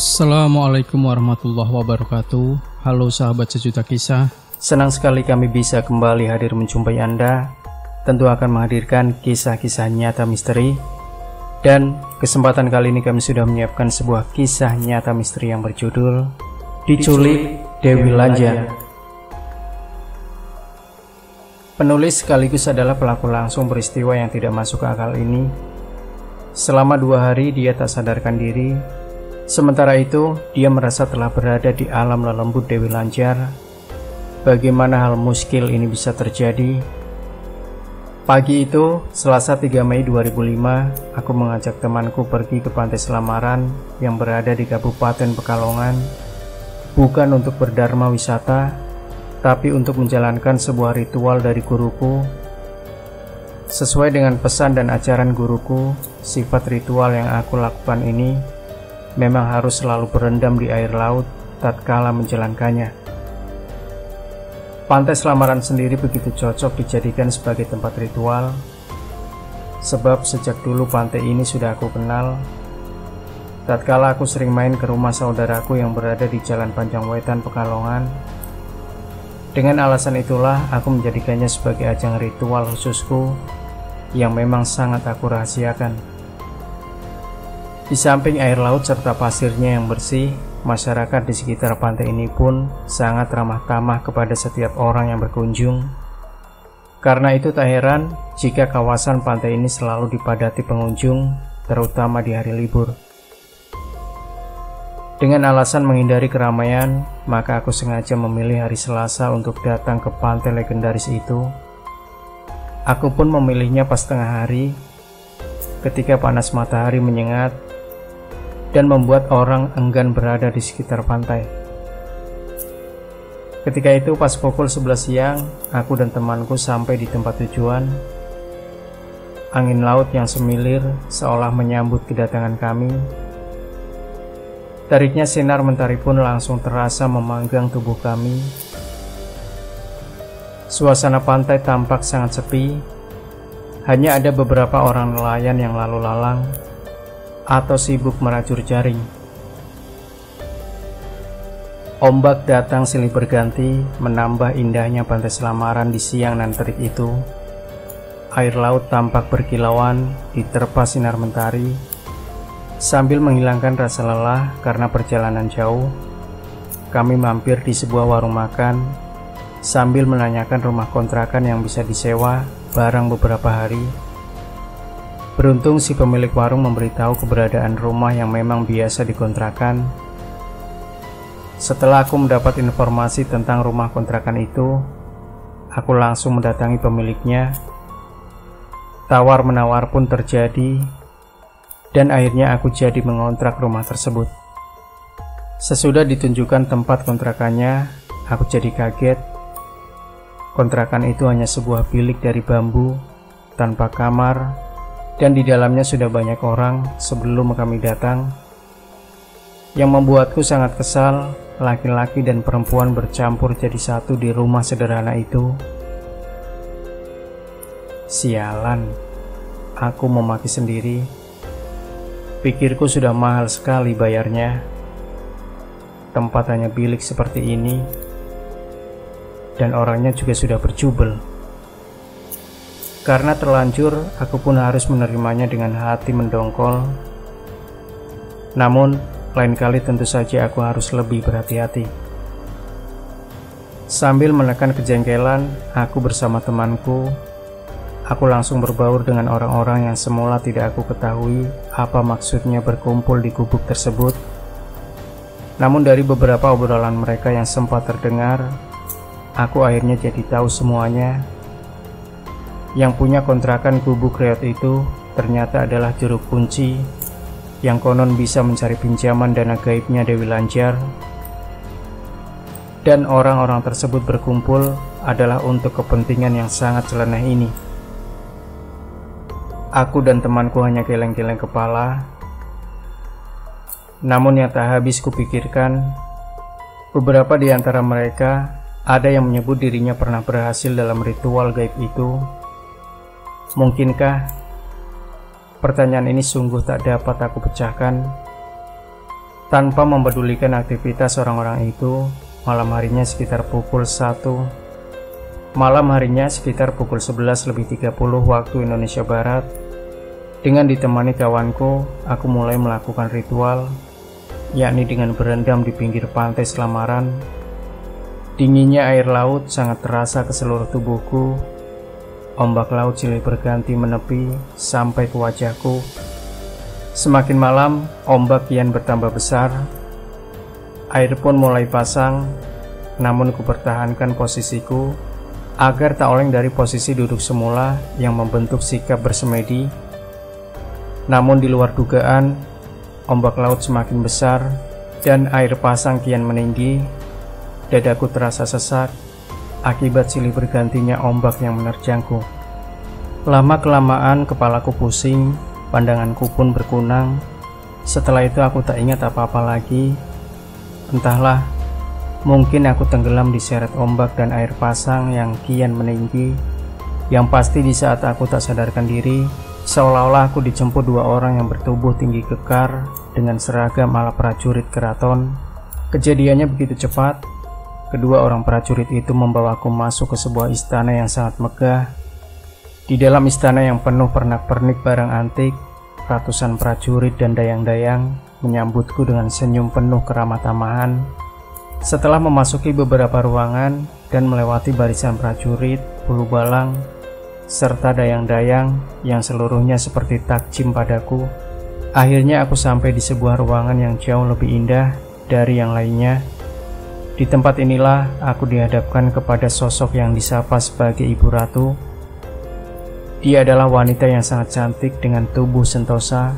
Assalamualaikum warahmatullahi wabarakatuh. Halo sahabat sejuta kisah. Senang sekali kami bisa kembali hadir menjumpai Anda. Tentu akan menghadirkan kisah-kisah nyata misteri. Dan kesempatan kali ini kami sudah menyiapkan sebuah kisah nyata misteri yang berjudul Diculik Dewi Lanjar. Penulis sekaligus adalah pelaku langsung peristiwa yang tidak masuk akal ini. Selama 2 hari dia tak sadarkan diri. Sementara itu, dia merasa telah berada di alam lelembut Dewi Lanjar. Bagaimana hal muskil ini bisa terjadi? Pagi itu, Selasa 3 Mei 2005, aku mengajak temanku pergi ke Pantai Selamaran yang berada di Kabupaten Pekalongan, bukan untuk berdharma wisata, tapi untuk menjalankan sebuah ritual dari guruku. Sesuai dengan pesan dan ajaran guruku, sifat ritual yang aku lakukan ini memang harus selalu berendam di air laut tatkala menjalankannya. Pantai Selamaran sendiri begitu cocok dijadikan sebagai tempat ritual, sebab sejak dulu pantai ini sudah aku kenal. Tatkala aku sering main ke rumah saudaraku yang berada di Jalan Panjang Wetan, Pekalongan. Dengan alasan itulah aku menjadikannya sebagai ajang ritual khususku yang memang sangat aku rahasiakan. Di samping air laut serta pasirnya yang bersih, masyarakat di sekitar pantai ini pun sangat ramah tamah kepada setiap orang yang berkunjung. Karena itu tak heran jika kawasan pantai ini selalu dipadati pengunjung, terutama di hari libur. Dengan alasan menghindari keramaian, maka aku sengaja memilih hari Selasa untuk datang ke pantai legendaris itu. Aku pun memilihnya pas tengah hari, ketika panas matahari menyengat dan membuat orang enggan berada di sekitar pantai. Ketika itu pas pukul 11 siang, aku dan temanku sampai di tempat tujuan. Angin laut yang semilir seolah menyambut kedatangan kami. Tariknya sinar mentari pun langsung terasa memanggang tubuh kami. Suasana pantai tampak sangat sepi. Hanya ada beberapa orang nelayan yang lalu lalang atau sibuk merajur jaring. Ombak datang silih berganti, menambah indahnya Pantai Selamaran di siang nan terik itu. Air laut tampak berkilauan diterpa sinar mentari. Sambil menghilangkan rasa lelah karena perjalanan jauh, kami mampir di sebuah warung makan sambil menanyakan rumah kontrakan yang bisa disewa barang beberapa hari. Beruntung si pemilik warung memberitahu keberadaan rumah yang memang biasa dikontrakan. Setelah aku mendapat informasi tentang rumah kontrakan itu, aku langsung mendatangi pemiliknya. Tawar-menawar pun terjadi, dan akhirnya aku jadi mengontrak rumah tersebut. Sesudah ditunjukkan tempat kontrakannya, aku jadi kaget. Kontrakan itu hanya sebuah bilik dari bambu, tanpa kamar, dan di dalamnya sudah banyak orang sebelum kami datang. Yang membuatku sangat kesal, laki-laki dan perempuan bercampur jadi satu di rumah sederhana itu. Sialan, aku memaki sendiri. Pikirku sudah mahal sekali bayarnya. Tempat hanya bilik seperti ini, dan orangnya juga sudah berjubel. Karena terlanjur, aku pun harus menerimanya dengan hati mendongkol. Namun, lain kali tentu saja aku harus lebih berhati-hati. Sambil menekan kejengkelan, aku bersama temanku, aku langsung berbaur dengan orang-orang yang semula tidak aku ketahui apa maksudnya berkumpul di gubuk tersebut. Namun dari beberapa obrolan mereka yang sempat terdengar, aku akhirnya jadi tahu semuanya. Yang punya kontrakan gubuk reot itu ternyata adalah juru kunci yang konon bisa mencari pinjaman dana gaibnya Dewi Lanjar. Dan orang-orang tersebut berkumpul adalah untuk kepentingan yang sangat celeneh ini. Aku dan temanku hanya geleng-geleng kepala. Namun yang tak habis kupikirkan, beberapa di antara mereka ada yang menyebut dirinya pernah berhasil dalam ritual gaib itu. Mungkinkah? Pertanyaan ini sungguh tak dapat aku pecahkan. Tanpa mempedulikan aktivitas orang-orang itu, malam harinya sekitar pukul 11:30 waktu Indonesia Barat, dengan ditemani kawanku, aku mulai melakukan ritual, yakni dengan berendam di pinggir pantai Selamaran. Dinginnya air laut sangat terasa ke seluruh tubuhku. Ombak laut silih berganti menepi sampai ke wajahku. Semakin malam, ombak kian bertambah besar. Air pun mulai pasang, namun ku pertahankan posisiku agar tak oleng dari posisi duduk semula yang membentuk sikap bersemedi. Namun di luar dugaan, ombak laut semakin besar dan air pasang kian meninggi. Dadaku terasa sesak akibat silih bergantinya ombak yang menerjangku. Lama-kelamaan kepalaku pusing, pandanganku pun berkunang. Setelah itu aku tak ingat apa-apa lagi. Entahlah, mungkin aku tenggelam diseret ombak dan air pasang yang kian meninggi. Yang pasti di saat aku tak sadarkan diri, seolah-olah aku dijemput dua orang yang bertubuh tinggi kekar dengan seragam ala prajurit keraton. Kejadiannya begitu cepat. Kedua orang prajurit itu membawaku masuk ke sebuah istana yang sangat megah. Di dalam istana yang penuh pernak-pernik barang antik, ratusan prajurit dan dayang-dayang menyambutku dengan senyum penuh keramah tamahan. Setelah memasuki beberapa ruangan dan melewati barisan prajurit, bulu balang, serta dayang-dayang yang seluruhnya seperti takjim padaku, akhirnya aku sampai di sebuah ruangan yang jauh lebih indah dari yang lainnya. Di tempat inilah aku dihadapkan kepada sosok yang disapa sebagai Ibu Ratu. Dia adalah wanita yang sangat cantik dengan tubuh sentosa.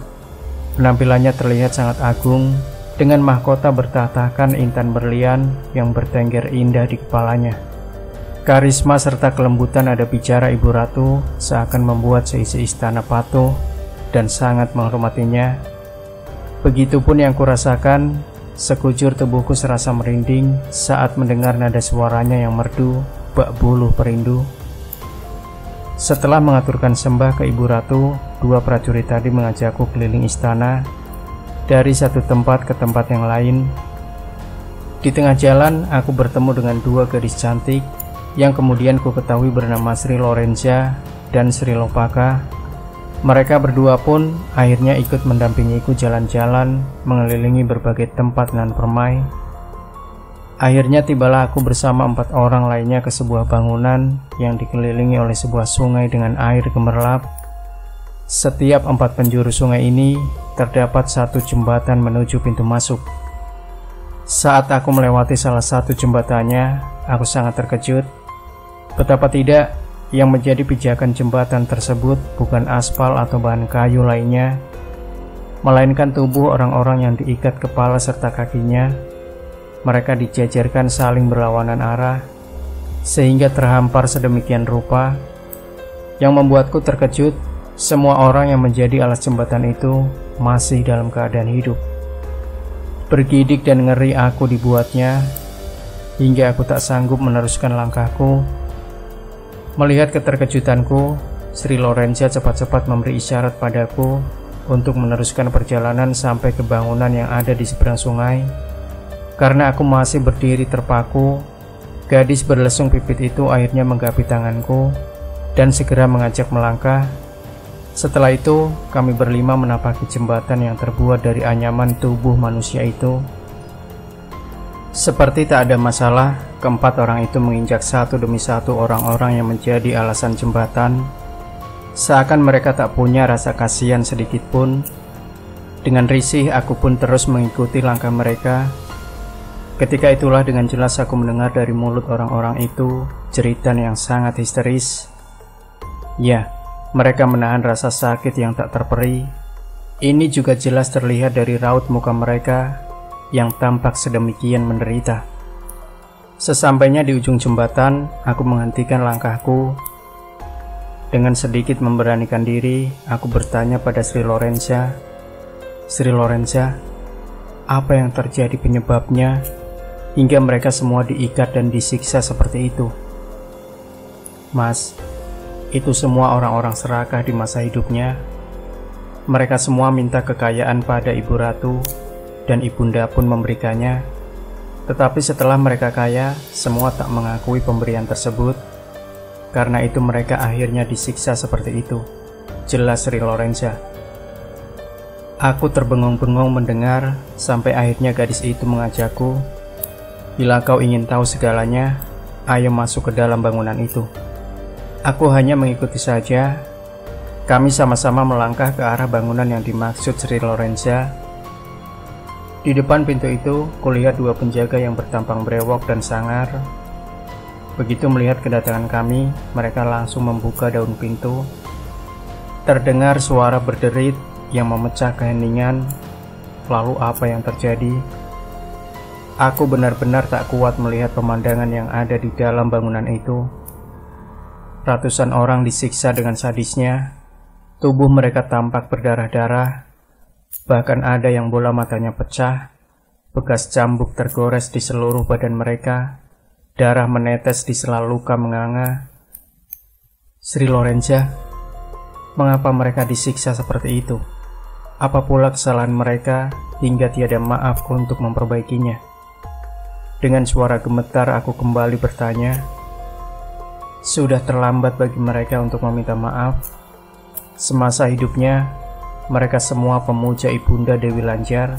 Penampilannya terlihat sangat agung, dengan mahkota bertahtakan intan berlian yang bertengger indah di kepalanya. Karisma serta kelembutan ada bicara Ibu Ratu seakan membuat seisi istana patuh dan sangat menghormatinya. Begitupun yang kurasakan, sekujur tubuhku serasa merinding saat mendengar nada suaranya yang merdu, bak buluh perindu. Setelah mengaturkan sembah ke Ibu Ratu, dua prajurit tadi mengajakku keliling istana dari satu tempat ke tempat yang lain. Di tengah jalan, aku bertemu dengan dua gadis cantik yang kemudian ku ketahui bernama Sri Lorenza dan Sri Lopaka. Mereka berdua pun akhirnya ikut mendampingiku jalan-jalan mengelilingi berbagai tempat nan permai. Akhirnya tibalah aku bersama 4 orang lainnya ke sebuah bangunan yang dikelilingi oleh sebuah sungai dengan air gemerlap. Setiap 4 penjuru sungai ini terdapat satu jembatan menuju pintu masuk. Saat aku melewati salah satu jembatannya, aku sangat terkejut. Betapa tidak, yang menjadi pijakan jembatan tersebut bukan aspal atau bahan kayu lainnya, melainkan tubuh orang-orang yang diikat kepala serta kakinya. Mereka dijajarkan saling berlawanan arah, sehingga terhampar sedemikian rupa. Yang membuatku terkejut, semua orang yang menjadi alas jembatan itu masih dalam keadaan hidup. Bergidik dan ngeri aku dibuatnya, hingga aku tak sanggup meneruskan langkahku. Melihat keterkejutanku, Sri Lorenza cepat-cepat memberi isyarat padaku untuk meneruskan perjalanan sampai ke bangunan yang ada di seberang sungai. Karena aku masih berdiri terpaku, gadis berlesung pipit itu akhirnya menggapi tanganku dan segera mengajak melangkah. Setelah itu, kami berlima menapaki jembatan yang terbuat dari anyaman tubuh manusia itu. Seperti tak ada masalah, keempat orang itu menginjak satu demi satu orang-orang yang menjadi alasan jembatan. Seakan mereka tak punya rasa kasihan sedikit pun. Dengan risih, aku pun terus mengikuti langkah mereka. Ketika itulah dengan jelas aku mendengar dari mulut orang-orang itu jeritan yang sangat histeris. Ya, mereka menahan rasa sakit yang tak terperi. Ini juga jelas terlihat dari raut muka mereka yang tampak sedemikian menderita. Sesampainya di ujung jembatan, aku menghentikan langkahku. Dengan sedikit memberanikan diri, aku bertanya pada Sri Lorenza, "Sri Lorenza, apa yang terjadi penyebabnya hingga mereka semua diikat dan disiksa seperti itu?" "Mas, itu semua orang-orang serakah di masa hidupnya. Mereka semua minta kekayaan pada Ibu Ratu, dan ibunda pun memberikannya. Tetapi setelah mereka kaya, semua tak mengakui pemberian tersebut. Karena itu mereka akhirnya disiksa seperti itu. Jelas Sri Lorenza. Aku terbengong-bengong mendengar sampai akhirnya gadis itu mengajakku, "Bila kau ingin tahu segalanya, ayo masuk ke dalam bangunan itu." Aku hanya mengikuti saja. Kami sama-sama melangkah ke arah bangunan yang dimaksud Sri Lorenza. Di depan pintu itu, kulihat dua penjaga yang bertampang brewok dan sangar. Begitu melihat kedatangan kami, mereka langsung membuka daun pintu. Terdengar suara berderit yang memecah keheningan. Lalu apa yang terjadi? Aku benar-benar tak kuat melihat pemandangan yang ada di dalam bangunan itu. Ratusan orang disiksa dengan sadisnya. Tubuh mereka tampak berdarah-darah. Bahkan ada yang bola matanya pecah. Bekas cambuk tergores di seluruh badan mereka. Darah menetes di sela luka menganga. Sri Lorenza, mengapa mereka disiksa seperti itu? Apa pula kesalahan mereka hingga tiada maaf untuk memperbaikinya? Dengan suara gemetar aku kembali bertanya. Sudah terlambat bagi mereka untuk meminta maaf. Semasa hidupnya, mereka semua pemuja Ibunda Dewi Lanjar.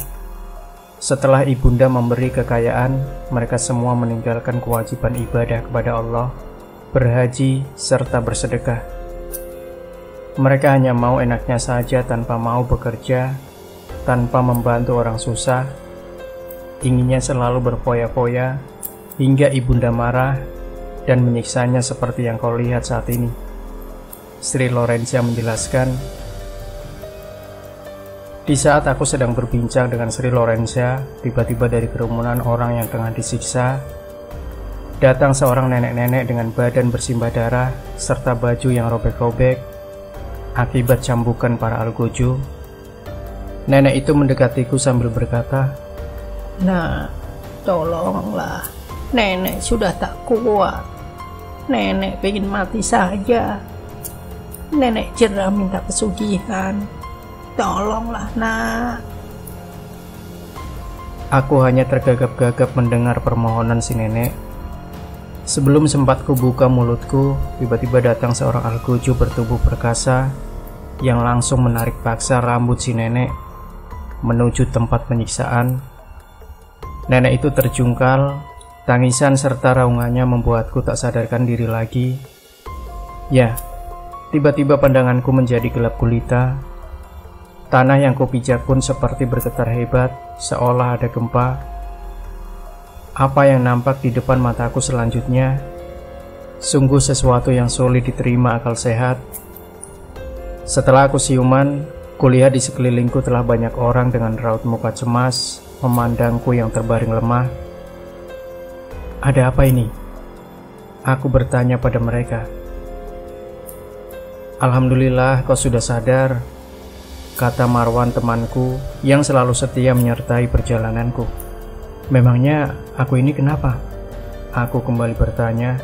Setelah Ibunda memberi kekayaan, mereka semua meninggalkan kewajiban ibadah kepada Allah, berhaji, serta bersedekah. Mereka hanya mau enaknya saja tanpa mau bekerja, tanpa membantu orang susah. Inginnya selalu berfoya-foya, hingga Ibunda marah dan menyiksanya seperti yang kau lihat saat ini. Sri Lorenza menjelaskan. Di saat aku sedang berbincang dengan Sri Lorenza, tiba-tiba dari kerumunan orang yang tengah disiksa, datang seorang nenek-nenek dengan badan bersimbah darah serta baju yang robek-robek akibat cambukan para algojo. Nenek itu mendekatiku sambil berkata, "Nah, tolonglah. Nenek sudah tak kuat. Nenek pengen mati saja. Nenek jerah minta pesugihan. Tolonglah, nak." Aku hanya tergagap-gagap mendengar permohonan si nenek. Sebelum sempat kubuka mulutku, tiba-tiba datang seorang algojo bertubuh perkasa yang langsung menarik paksa rambut si nenek menuju tempat penyiksaan. Nenek itu terjungkal, tangisan serta raungannya membuatku tak sadarkan diri lagi. Ya, tiba-tiba pandanganku menjadi gelap gulita. Tanah yang kupijak pun seperti bergetar hebat, seolah ada gempa. Apa yang nampak di depan mataku selanjutnya sungguh sesuatu yang sulit diterima akal sehat. Setelah aku siuman, kulihat di sekelilingku telah banyak orang dengan raut muka cemas memandangku yang terbaring lemah. Ada apa ini? Aku bertanya pada mereka. Alhamdulillah kau sudah sadar, kata Marwan temanku yang selalu setia menyertai perjalananku. Memangnya aku ini kenapa? Aku kembali bertanya.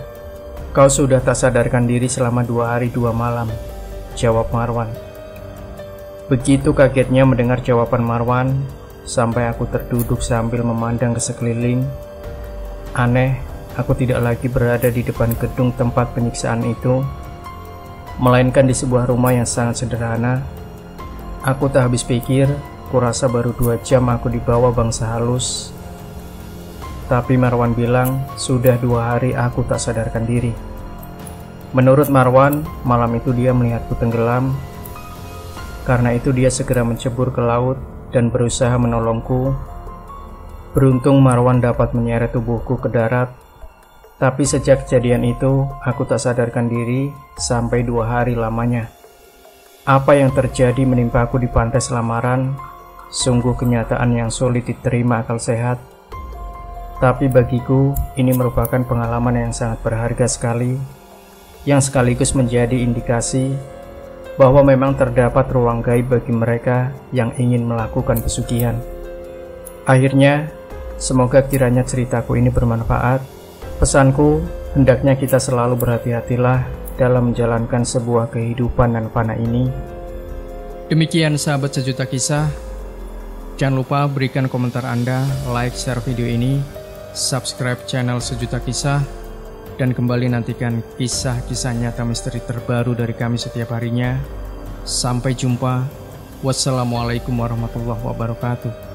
Kau sudah tak sadarkan diri selama 2 hari 2 malam, jawab Marwan. Begitu kagetnya mendengar jawaban Marwan, sampai aku terduduk sambil memandang ke sekeliling. Aneh, aku tidak lagi berada di depan gedung tempat penyiksaan itu, melainkan di sebuah rumah yang sangat sederhana. Aku tak habis pikir, kurasa baru 2 jam aku dibawa bangsa halus. Tapi Marwan bilang, sudah 2 hari aku tak sadarkan diri. Menurut Marwan, malam itu dia melihatku tenggelam. Karena itu dia segera mencebur ke laut dan berusaha menolongku. Beruntung Marwan dapat menyeret tubuhku ke darat. Tapi sejak kejadian itu, aku tak sadarkan diri sampai 2 hari lamanya. Apa yang terjadi menimpaku di pantai Selamaran, sungguh kenyataan yang sulit diterima akal sehat. Tapi bagiku, ini merupakan pengalaman yang sangat berharga sekali, yang sekaligus menjadi indikasi bahwa memang terdapat ruang gaib bagi mereka yang ingin melakukan pesugihan. Akhirnya, semoga kiranya ceritaku ini bermanfaat. Pesanku, hendaknya kita selalu berhati-hatilah dalam menjalankan sebuah kehidupan dan fana ini. Demikian sahabat sejuta kisah. Jangan lupa berikan komentar Anda, like, share video ini, subscribe channel Sejuta Kisah, dan kembali nantikan kisah-kisah nyata misteri terbaru dari kami setiap harinya. Sampai jumpa. Wassalamualaikum warahmatullahi wabarakatuh.